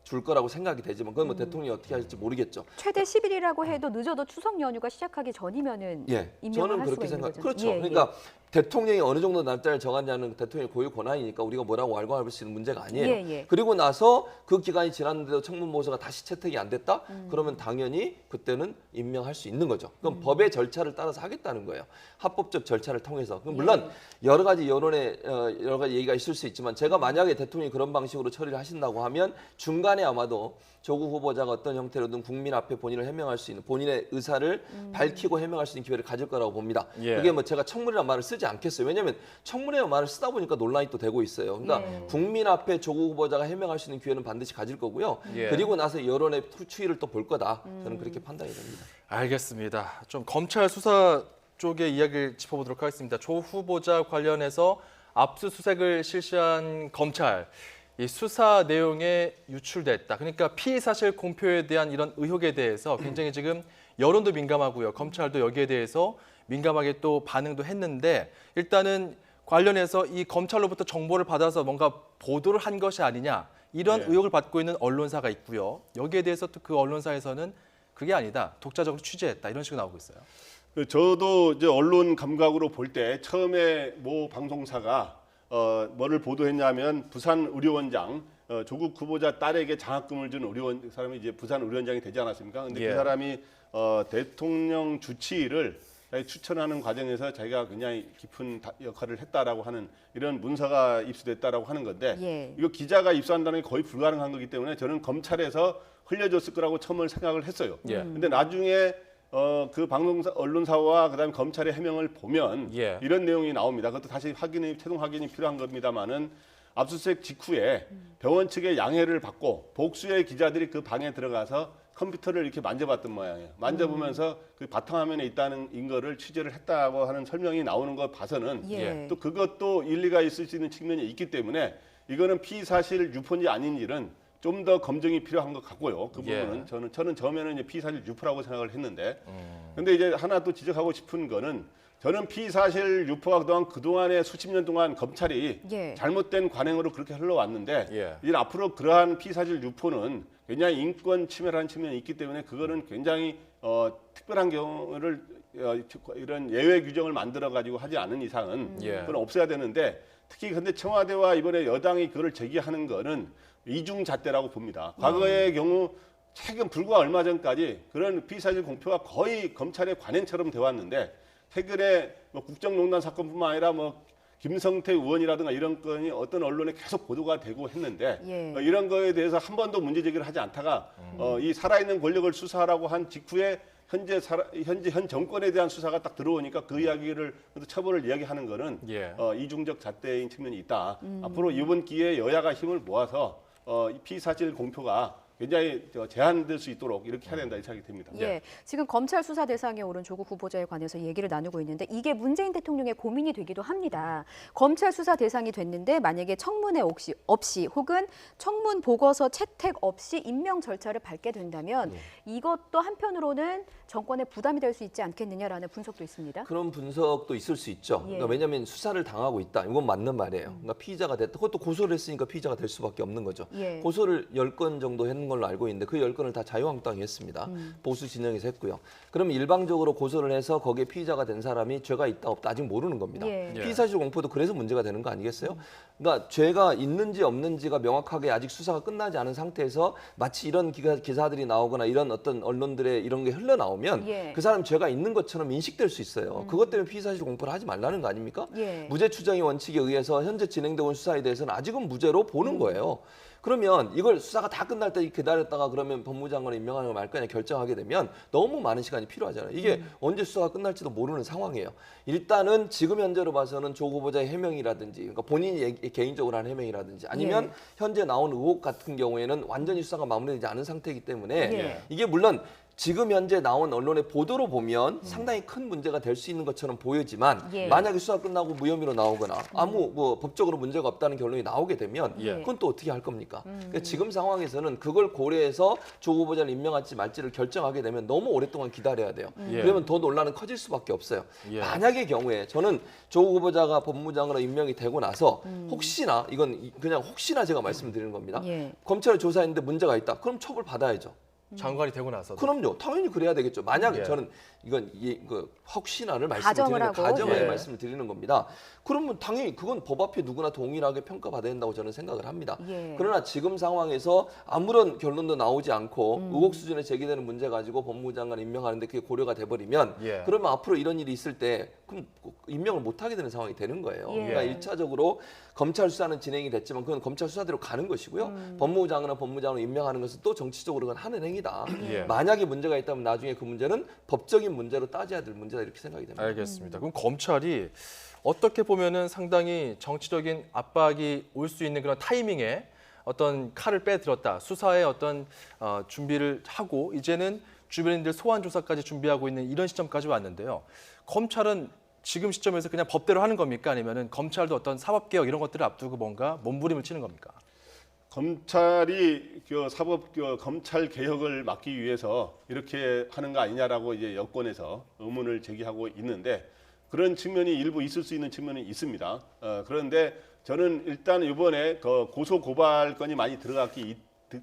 줄 거라고 생각이 되지만 그건 뭐 대통령이 어떻게 할지 모르겠죠. 최대 10일이라고 해도 늦어도 추석 연휴가 시작하기 전이면은 예, 임명을 저는 할 그렇게 수가 있는 생각. 거죠. 그렇죠. 예, 그러니까 대통령이 어느 정도 날짜를 정하냐는 대통령의 고유 권한이니까 우리가 뭐라고 알고 수 있는 문제가 아니에요. 예, 예. 그리고 나서 그 기간이 지났는데도 청문 보고서가 다시 채택이 안 됐다? 그러면 당연히 그때는 임명할 수 있는 거죠. 그럼 법의 절차를 따라서 하겠다는 거예요. 합법적 절차를 통해서. 그럼 물론 여러 가지 여론에 여러 가지 얘기가 있을 수 있지만 제가 만약에 대통령이 그런 방식으로 처리를 하신다고 하면 중간에 아마도 조국 후보자가 어떤 형태로든 국민 앞에 본인을 해명할 수 있는 본인의 의사를 밝히고 해명할 수 있는 기회를 가질 거라고 봅니다. 예. 그게 뭐 제가 청문회라는 말을 쓰지 않겠어요. 왜냐하면 청문회라는 말을 쓰다 보니까 논란이 또 되고 있어요. 그러니까 국민 앞에 조국 후보자가 해명할 수 있는 기회는 반드시 가질 거고요. 예. 그리고 나서 여론의 추이를 또 볼 거다. 저는 그렇게 판단이 됩니다. 알겠습니다. 좀 검찰 수사 쪽의 이야기를 짚어보도록 하겠습니다. 조 후보자 관련해서 압수수색을 실시한 검찰. 이 수사 내용에 유출됐다. 그러니까 피의 사실 공표에 대한 이런 의혹에 대해서 굉장히 지금 여론도 민감하고요. 검찰도 여기에 대해서 민감하게 또 반응도 했는데 일단은 관련해서 이 검찰로부터 정보를 받아서 뭔가 보도를 한 것이 아니냐 이런 네. 의혹을 받고 있는 언론사가 있고요. 여기에 대해서 또 그 언론사에서는 그게 아니다. 독자적으로 취재했다. 이런 식으로 나오고 있어요. 저도 이제 언론 감각으로 볼 때 처음에 모 방송사가 뭐를 보도했냐면 부산 의료원장 조국 후보자 딸에게 장학금을 준 의료원 사람이 이제 부산 의료원장이 되지 않았습니까? 근데 예. 그 사람이 대통령 주치의를 추천하는 과정에서 자기가 굉장히 깊은 역할을 했다라고 하는 이런 문서가 입수됐다라고 하는 건데 예. 이거 기자가 입수한다는 게 거의 불가능한 거기 때문에 저는 검찰에서 흘려줬을 거라고 처음을 생각을 했어요. 예. 근데 나중에 그 방송사 언론사와 그다음에 검찰의 해명을 보면 예. 이런 내용이 나옵니다. 그것도 다시 최종 확인이 필요한 겁니다만은 압수수색 직후에 병원 측의 양해를 받고 복수의 기자들이 그 방에 들어가서 컴퓨터를 이렇게 만져봤던 모양이에요. 만져보면서 그 바탕화면에 있다는 거를 취재를 했다고 하는 설명이 나오는 거 봐서는 예. 또 그것도 일리가 있을 수 있는 측면이 있기 때문에 이거는 피사실 유포인지 아닌지는 좀 더 검증이 필요한 것 같고요. 그 부분은 예. 저는 처음에는 이제 피사실 유포라고 생각을 했는데, 근데 이제 하나 또 지적하고 싶은 거는 저는 피사실 유포가 그동안에 수십 년 동안 검찰이 예. 잘못된 관행으로 그렇게 흘러왔는데 예. 이제 앞으로 그러한 피사실 유포는 굉장히 인권 침해라는 측면이 있기 때문에 그거는 굉장히 특별한 경우를 이런 예외 규정을 만들어 가지고 하지 않은 이상은 예. 그건 없어야 되는데 특히 근데 청와대와 이번에 여당이 그걸 제기하는 거는 이중잣대라고 봅니다. 과거의 경우 최근 불과 얼마 전까지 그런 피사실 공표가 거의 검찰의 관행처럼 돼 왔는데 최근에 뭐 국정농단 사건뿐만 아니라 뭐 김성태 의원이라든가 이런 건이 어떤 언론에 계속 보도가 되고 했는데 예. 이런 거에 대해서 한 번도 문제 제기를 하지 않다가 이 살아있는 권력을 수사하라고 한 직후에 현 정권에 대한 수사가 딱 들어오니까 그 이야기를 처벌을 이야기하는 거는 예. 이중적 잣대인 측면이 있다. 앞으로 이번 기회에 여야가 힘을 모아서 이 피의사실 공표가 굉장히 제한될 수 있도록 이렇게 해야 된다 이 생각이 듭니다. 예, 지금 검찰 수사 대상에 오른 조국 후보자에 관해서 얘기를 나누고 있는데 이게 문재인 대통령의 고민이 되기도 합니다. 검찰 수사 대상이 됐는데 만약에 청문회 없이 혹은 청문 보고서 채택 없이 임명 절차를 밟게 된다면 이것도 한편으로는 정권에 부담이 될 수 있지 않겠느냐라는 분석도 있습니다. 그런 분석도 있을 수 있죠. 예. 그러니까 왜냐하면 수사를 당하고 있다. 이건 맞는 말이에요. 그러니까 피의자가 됐다. 그것도 고소를 했으니까 피의자가 될 수밖에 없는 거죠. 예. 고소를 10건 정도 했는 걸로 알고 있는데 그 10건을 다 자유한국당이 했습니다. 보수 진영에서 했고요. 그러면 일방적으로 고소를 해서 거기에 피의자가 된 사람이 죄가 있다 없다 아직 모르는 겁니다. 예. 피의사실 공포도 그래서 문제가 되는 거 아니겠어요? 그러니까 죄가 있는지 없는지가 명확하게 아직 수사가 끝나지 않은 상태에서 마치 이런 기사들이 나오거나 이런 어떤 언론들의 이런 게 흘러나오면 예. 그 사람 죄가 있는 것처럼 인식될 수 있어요. 그것 때문에 피의사실 공포를 하지 말라는 거 아닙니까? 예. 무죄 추정의 원칙에 의해서 현재 진행되고 있는 수사에 대해서는 아직은 무죄로 보는 거예요. 그러면 이걸 수사가 다 끝날 때 기다렸다가 그러면 법무장관을 임명하는 걸 말 거냐 결정하게 되면 너무 많은 시간이 필요하잖아요. 이게 언제 수사가 끝날지도 모르는 상황이에요. 일단은 지금 현재로 봐서는 조 후보자의 해명이라든지 그러니까 본인이 개인적으로 한 해명이라든지 아니면 현재 나온 의혹 같은 경우에는 완전히 수사가 마무리되지 않은 상태이기 때문에 예. 이게 물론 지금 현재 나온 언론의 보도로 보면 상당히 큰 문제가 될 수 있는 것처럼 보이지만 예. 만약에 수사 끝나고 무혐의로 나오거나 아무 뭐 법적으로 문제가 없다는 결론이 나오게 되면 예. 그건 또 어떻게 할 겁니까? 그러니까 지금 상황에서는 그걸 고려해서 조 후보자를 임명할지 말지를 결정하게 되면 너무 오랫동안 기다려야 돼요. 예. 그러면 더 논란은 커질 수밖에 없어요. 예. 만약의 경우에 저는 조 후보자가 법무장관으로 임명이 되고 나서 혹시나 이건 그냥 혹시나 제가 말씀드리는 겁니다. 예. 검찰이 조사했는데 문제가 있다. 그럼 처벌 받아야죠. 장관이 되고 나서. 그럼요. 당연히 그래야 되겠죠. 만약에 예. 저는 이건 혹시나를 가정을 말씀드리는 하고. 가정하에 예. 말씀을 드리는 겁니다. 그러면 당연히 그건 법 앞에 누구나 동일하게 평가받아야 된다고 저는 생각을 합니다. 예. 그러나 지금 상황에서 아무런 결론도 나오지 않고 의혹 수준에 제기되는 문제 가지고 법무장관 임명하는데 그게 고려가 돼버리면 예. 그러면 앞으로 이런 일이 있을 때 그럼 임명을 못하게 되는 상황이 되는 거예요. 예. 그러니까 1차적으로 검찰 수사는 진행이 됐지만 그건 검찰 수사대로 가는 것이고요. 법무장관은 법무장관을 임명하는 것은 또 정치적으로 그건 하는 행위다. 예. 만약에 문제가 있다면 나중에 그 문제는 법적인 문제로 따져야 될 문제다 이렇게 생각이 됩니다. 알겠습니다. 그럼 검찰이 어떻게 보면은 상당히 정치적인 압박이 올 수 있는 그런 타이밍에 어떤 칼을 빼들었다. 수사에 어떤 준비를 하고 이제는 주변인들 소환 조사까지 준비하고 있는 이런 시점까지 왔는데요. 검찰은 지금 시점에서 그냥 법대로 하는 겁니까? 아니면은 검찰도 어떤 사법개혁 이런 것들을 앞두고 뭔가 몸부림을 치는 겁니까? 검찰이 검찰 개혁을 막기 위해서 이렇게 하는 거 아니냐라고 이제 여권에서 의문을 제기하고 있는데 그런 측면이 일부 있을 수 있는 측면이 있습니다. 그런데 저는 일단 이번에 고소 고발 건이 많이 들어갔기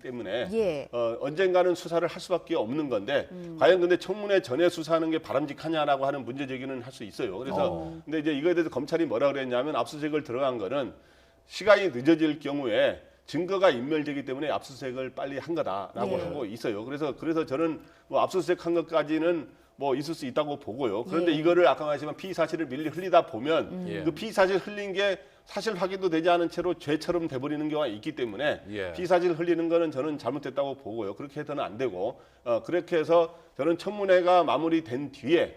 때문에 예. 언젠가는 수사를 할 수밖에 없는 건데 과연 근데 청문회 전에 수사하는 게 바람직하냐라고 하는 문제 제기는 할 수 있어요. 그래서 근데 이제 이거에 대해서 검찰이 뭐라 그랬냐면 압수수색을 들어간 거는 시간이 늦어질 경우에 증거가 인멸되기 때문에 압수수색을 빨리 한 거다라고 예. 하고 있어요. 그래서 저는 뭐 압수수색한 것까지는 뭐 있을 수 있다고 보고요. 그런데 예. 이거를 아까 말했지만 피의 사실을 밀리 흘리다 보면 예. 그 피의 사실 흘린 게 사실 확인도 되지 않은 채로 죄처럼 돼버리는 경우가 있기 때문에 예. 피의 사실 흘리는 거는 저는 잘못됐다고 보고요. 그렇게 해서는 안 되고 그렇게 해서 저는 청문회가 마무리된 뒤에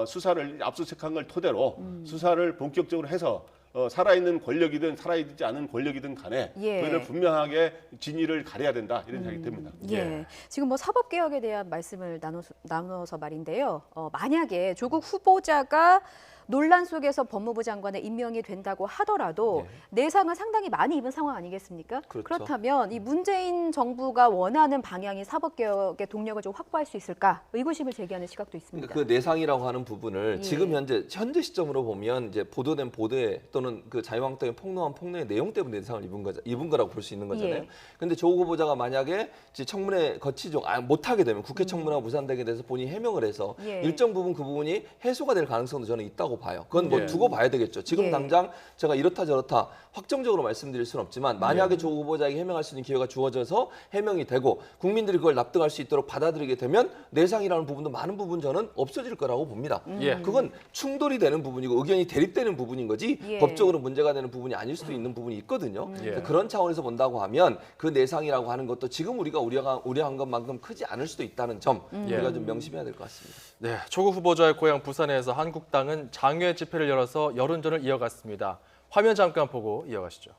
수사를 압수수색한 걸 토대로 수사를 본격적으로 해서 살아있는 권력이든 살아있지 않은 권력이든 간에 예. 그걸 분명하게 진위를 가려야 된다 이런 생각이 듭니다. 예. 지금 뭐 사법개혁에 대한 말씀을 나눠서 말인데요. 만약에 조국 후보자가 논란 속에서 법무부 장관에 임명이 된다고 하더라도 내상을 상당히 많이 입은 상황 아니겠습니까? 그렇죠. 그렇다면 이 문재인 정부가 원하는 방향인 사법개혁의 동력을 좀 확보할 수 있을까? 의구심을 제기하는 시각도 있습니다. 그 내상이라고 하는 부분을 예. 지금 현재 시점으로 보면 이제 보도된 보도에 또는 그 자유한국당의 폭로한 폭로의 내용 때문에 내상을 입은 거라고 볼 수 있는 거잖아요. 예. 그런데 조 후보자가 만약에 이제 청문회 거치죠 못하게 되면 국회 청문회가 무산되게 돼서 본인이 해명을 해서 예. 일정 부분 그 부분이 해소가 될 가능성도 저는 있다고 있다고 봐요. 그건 뭐 예. 두고 봐야 되겠죠. 지금 예. 당장 제가 이렇다 저렇다 확정적으로 말씀드릴 수는 없지만 만약에 예. 조국 후보자에게 해명할 수 있는 기회가 주어져서 해명이 되고 국민들이 그걸 납득할 수 있도록 받아들이게 되면 내상이라는 부분도 많은 부분 저는 없어질 거라고 봅니다. 예. 그건 충돌이 되는 부분이고 의견이 대립되는 부부인 거지 예. 법적으로 문제가 되는 부분이 아닐 수도 있는 부분이 있거든요. 예. 그래서 그런 차원에서 본다고 하면 그 내상이라고 하는 것도 지금 우리가 우려한 것만큼 크지 않을 수도 있다는 점 우리가 좀 명심해야 될 것 같습니다. 네, 조국 후보자의 고향 부산에서 한국당은 장외 집회를 열어서 여론전을 이어갔습니다. 화면 잠깐 보고 이어가시죠.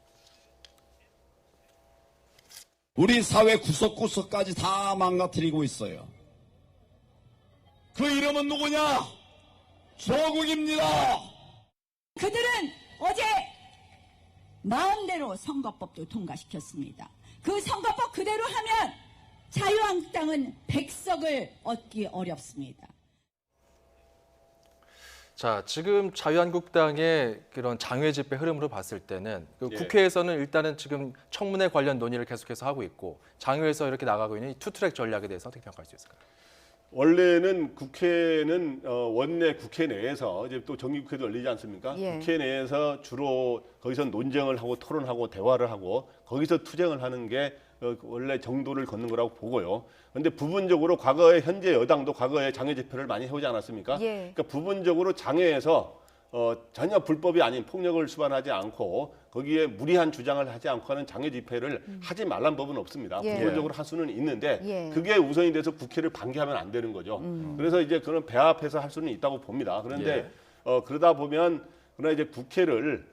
우리 사회 구석구석까지 다 망가뜨리고 있어요. 그 이름은 누구냐? 조국입니다. 그들은 어제 마음대로 선거법도 통과시켰습니다. 그 선거법 그대로 하면 자유한국당은 100석을 얻기 어렵습니다. 자, 지금 자유한국당의 그런 장외 집회 흐름으로 봤을 때는 그 예. 국회에서는 일단은 지금 청문회 관련 논의를 계속해서 하고 있고 장외에서 이렇게 나가고 있는 이 투트랙 전략에 대해서 어떻게 평가할 수 있을까요? 원래는 국회는 원내 국회 내에서 이제 또 정기국회도 열리지 않습니까? 예. 국회 내에서 주로 거기서 논쟁을 하고 토론하고 대화를 하고 거기서 투쟁을 하는 게 원래 정도를 걷는 거라고 보고요. 그런데 부분적으로 과거에 현재 여당도 과거에 장외 집회를 많이 해오지 않았습니까? 예. 그러니까 부분적으로 장외에서 전혀 불법이 아닌 폭력을 수반하지 않고 거기에 무리한 주장을 하지 않고 하는 장외 집회를 하지 말란 법은 없습니다. 예. 부분적으로 할 수는 있는데 예. 그게 우선이 돼서 국회를 반기하면 안 되는 거죠. 그래서 이제 그런 배합해서 할 수는 있다고 봅니다. 그런데 그러다 보면 그러나 이제 국회를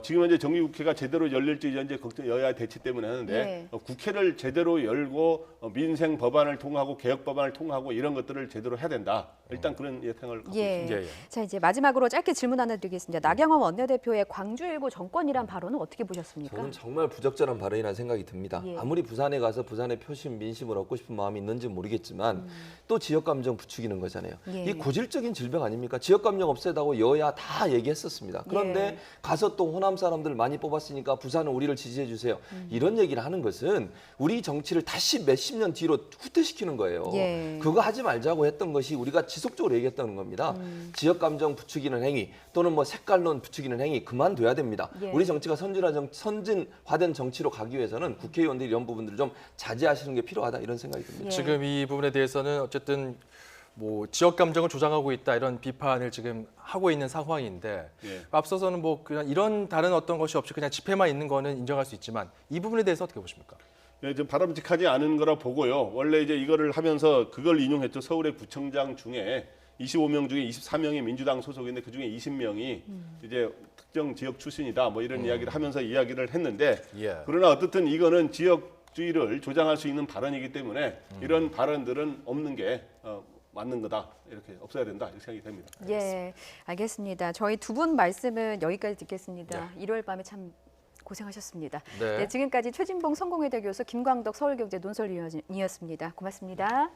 지금 현재 정기국회가 제대로 열릴지 이제 걱정 여야 대치 때문에 하는데 예. 국회를 제대로 열고 민생 법안을 통하고 개혁 법안을 통하고 이런 것들을 제대로 해야 된다. 일단 그런 예상을 갖고 있습니다. 예. 예, 예. 자, 이제 마지막으로 짧게 질문 하나 드리겠습니다. 나경원 원내대표의 광주일보 정권이란 발언은 어떻게 보셨습니까? 저는 정말 부적절한 발언이라는 생각이 듭니다. 예. 아무리 부산에 가서 부산의 표심, 민심을 얻고 싶은 마음이 있는지 모르겠지만 또 지역 감정 부추기는 거잖아요. 예. 이 고질적인 질병 아닙니까? 지역 감정 없애다고 여야 다 얘기했었습니다. 그런데 예. 가서 또 호남 사람들 많이 뽑았으니까 부산은 우리를 지지해 주세요. 이런 얘기를 하는 것은 우리 정치를 다시 몇십 년 뒤로 후퇴시키는 거예요. 예. 그거 하지 말자고 했던 것이 우리가 지속적으로 얘기했던 겁니다. 지역 감정 부추기는 행위 또는 뭐 색깔론 부추기는 행위 그만둬야 됩니다. 예. 우리 정치가 선진화된 정치로 가기 위해서는 국회의원들이 이런 부분들을 좀 자제하시는 게 필요하다 이런 생각이 듭니다. 예. 지금 이 부분에 대해서는 어쨌든 뭐 지역 감정을 조장하고 있다 이런 비판을 지금 하고 있는 상황인데 예. 앞서서는 뭐 그냥 이런 다른 어떤 것이 없이 그냥 집회만 있는 거는 인정할 수 있지만 이 부분에 대해서 어떻게 보십니까? 예, 좀 바람직하지 않은 거라 보고요. 원래 이제 이거를 하면서 그걸 인용했죠. 서울의 구청장 중에 25명 중에 24명이 민주당 소속인데 그 중에 20명이 이제 특정 지역 출신이다. 뭐 이런 이야기를 하면서 이야기를 했는데 예. 그러나 어떻든 이거는 지역주의를 조장할 수 있는 발언이기 때문에 이런 발언들은 없는 게 맞는 거다. 이렇게 없어야 된다. 이렇게 생각이 됩니다. 예, 알겠습니다. 저희 두 분 말씀은 여기까지 듣겠습니다. 일요일 밤에 참 고생하셨습니다. 네. 네, 지금까지 최진봉 성공회대 교수, 김광덕 서울경제 논설위원이었습니다. 고맙습니다.